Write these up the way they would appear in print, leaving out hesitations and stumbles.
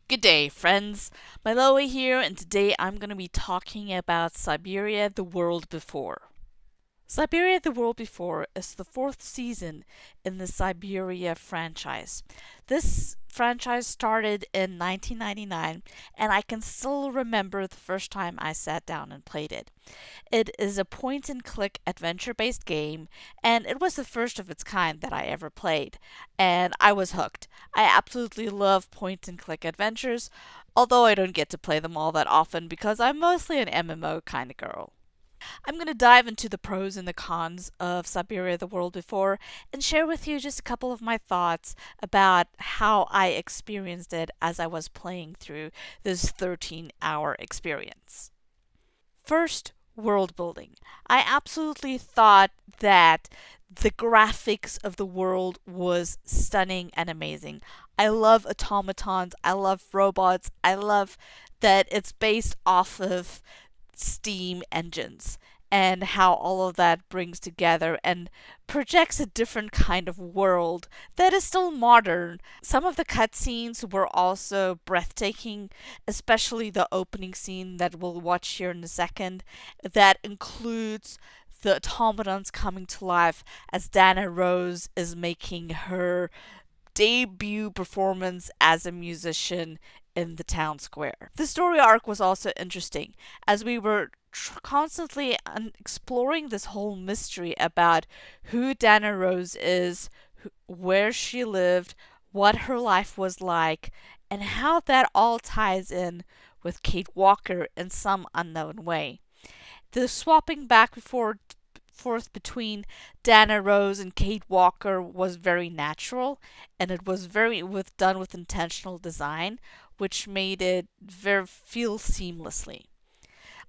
Good day, friends. Milo here, and today I'm going to be talking about Syberia the World Before. Syberia the World Before is the fourth season in the Syberia franchise. This franchise started in 1999, and I can still remember the first time I sat down and played it. It is a point and click adventure based game, and it was the first of its kind that I ever played, and I was hooked. I absolutely love point and click adventures, although I don't get to play them all that often because I'm mostly an MMO kind of girl. I'm going to dive into the pros and the cons of Syberia the World Before and share with you just a couple of my thoughts about how I experienced it as I was playing through this 13-hour experience. First, world building. I absolutely thought that the graphics of the world was stunning and amazing. I love automatons, I love robots, I love that it's based off of steam engines and how all of that brings together and projects a different kind of world that is still modern. Some of the cutscenes were also breathtaking, especially the opening scene that we'll watch here in a second, that includes the automatons coming to life as Dana Rose is making her debut performance as a musician in the town square. The story arc was also interesting as we were constantly exploring this whole mystery about who Dana Rose is, where she lived, what her life was like, and how that all ties in with Kate Walker in some unknown way. The swapping back and forth between Dana Rose and Kate Walker was very natural, and it was done with intentional design, which made it very feel seamlessly.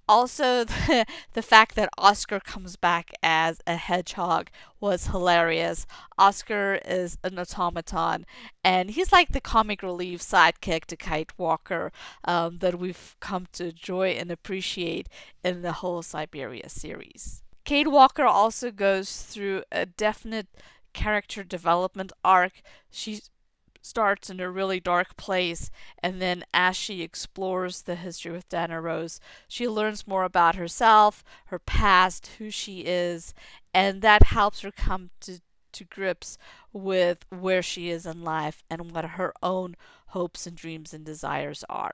Also, the fact that Oscar comes back as a hedgehog was hilarious. Oscar is an automaton, and he's like the comic relief sidekick to Kite Walker that we've come to enjoy and appreciate in the whole Syberia series. Kate Walker also goes through a definite character development arc. She starts in a really dark place, and then as she explores the history with Dana Rose, she learns more about herself, her past, who she is, and that helps her come to grips with where she is in life and what her own hopes and dreams and desires are.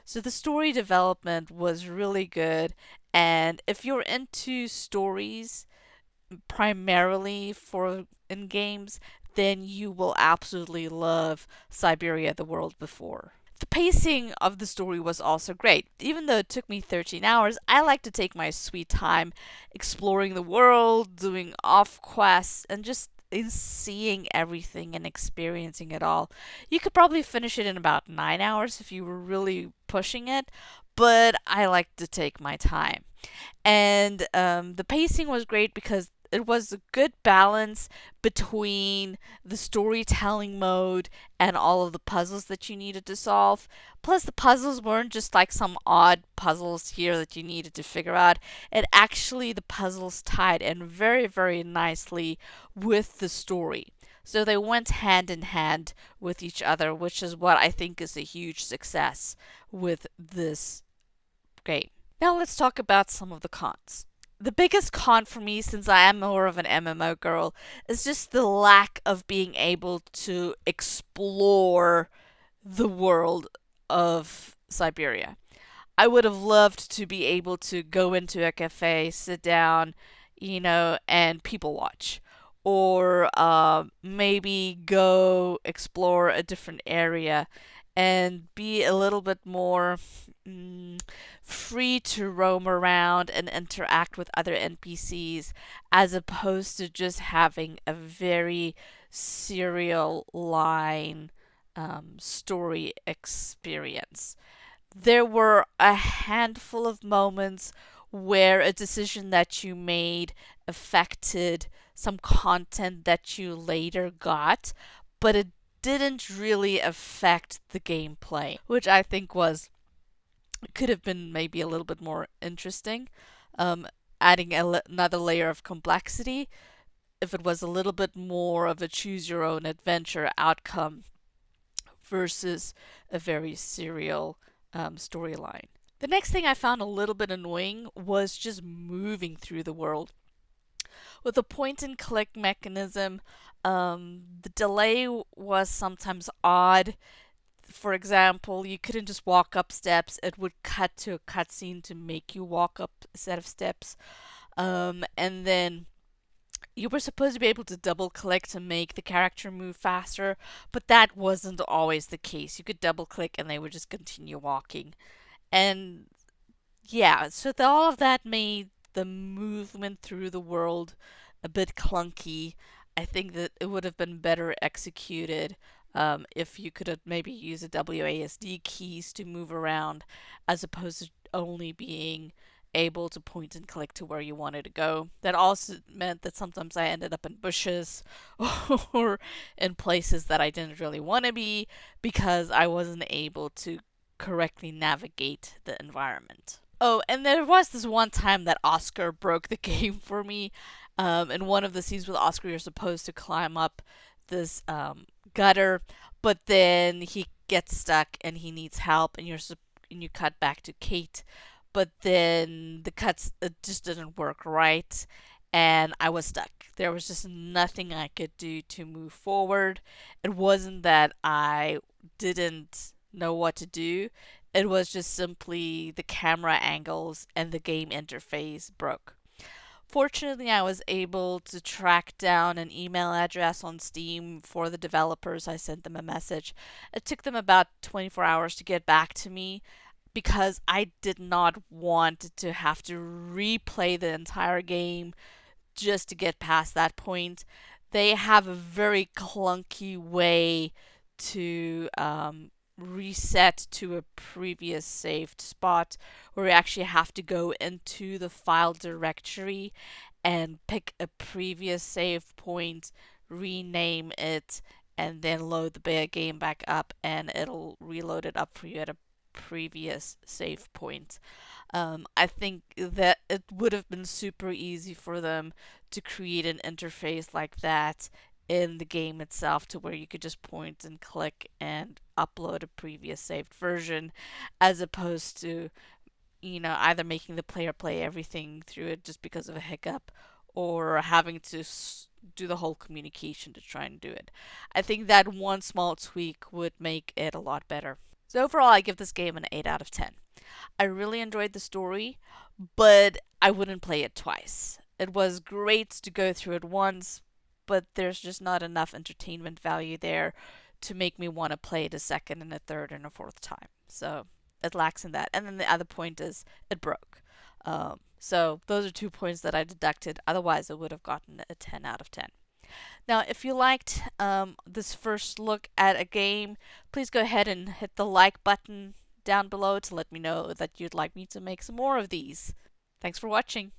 So the story development was really good, and if you're into stories primarily for in games, then you will absolutely love Syberia the World Before. The pacing of the story was also great. Even though it took me 13 hours, I like to take my sweet time exploring the world, doing off quests, and just in seeing everything and experiencing it all. You could probably finish it in about 9 hours if you were really pushing it, but I like to take my time. And the pacing was great because it was a good balance between the storytelling mode and all of the puzzles that you needed to solve. Plus, the puzzles weren't just like some odd puzzles here that you needed to figure out. It actually, the puzzles tied in very, very nicely with the story. So they went hand in hand with each other, which is what I think is a huge success with this game. Now let's talk about some of the cons. The biggest con for me, since I am more of an MMO girl, is just the lack of being able to explore the world of Syberia. I would have loved to be able to go into a cafe, sit down, and people watch. Or maybe go explore a different area and be a little bit more free to roam around and interact with other NPCs as opposed to just having a very serial line story experience. There were a handful of moments where a decision that you made affected some content that you later got, but it didn't really affect the gameplay, which I think was could have been maybe a little bit more interesting, um, adding another layer of complexity. If it was a little bit more of a choose your own adventure outcome versus a very serial storyline. The next thing I found a little bit annoying was just moving through the world. With a point and click mechanism, the delay was sometimes odd. For example, you couldn't just walk up steps, it would cut to a cutscene to make you walk up a set of steps. And then you were supposed to be able to double click to make the character move faster, but that wasn't always the case. You could double click and they would just continue walking. And yeah, so all of that made the movement through the world a bit clunky. I think that it would have been better executed if you could have maybe used the WASD keys to move around as opposed to only being able to point and click to where you wanted to go. That also meant that sometimes I ended up in bushes or in places that I didn't really want to be because I wasn't able to correctly navigate the environment. Oh, and there was this one time that Oscar broke the game for me. In one of the scenes with Oscar, you're supposed to climb up this gutter, but then he gets stuck and he needs help, and and you cut back to Kate, but then the cuts it just didn't work right, and I was stuck. There was just nothing I could do to move forward. It wasn't that I didn't know what to do. It was just simply the camera angles and the game interface broke. Fortunately, I was able to track down an email address on Steam for the developers. I sent them a message. It took them about 24 hours to get back to me because I did not want to have to replay the entire game just to get past that point. They have a very clunky way to reset to a previous saved spot where you actually have to go into the file directory and pick a previous save point, rename it, and then load the game back up, and it'll reload it up for you at a previous save point. I think that it would have been super easy for them to create an interface like that in the game itself to where you could just point and click and upload a previous saved version as opposed to either making the player play everything through it just because of a hiccup or having to do the whole communication to try and do it. I think that one small tweak would make it a lot better. So overall, I give this game an 8 out of 10. I really enjoyed the story, but I wouldn't play it twice. It was great to go through it once, but there's just not enough entertainment value there to make me want to play it a second and a third and a fourth time. So it lacks in that. And then the other point is it broke. So those are 2 points that I deducted. Otherwise, I would have gotten a 10 out of 10. Now, if you liked this first look at a game, please go ahead and hit the like button down below to let me know that you'd like me to make some more of these. Thanks for watching.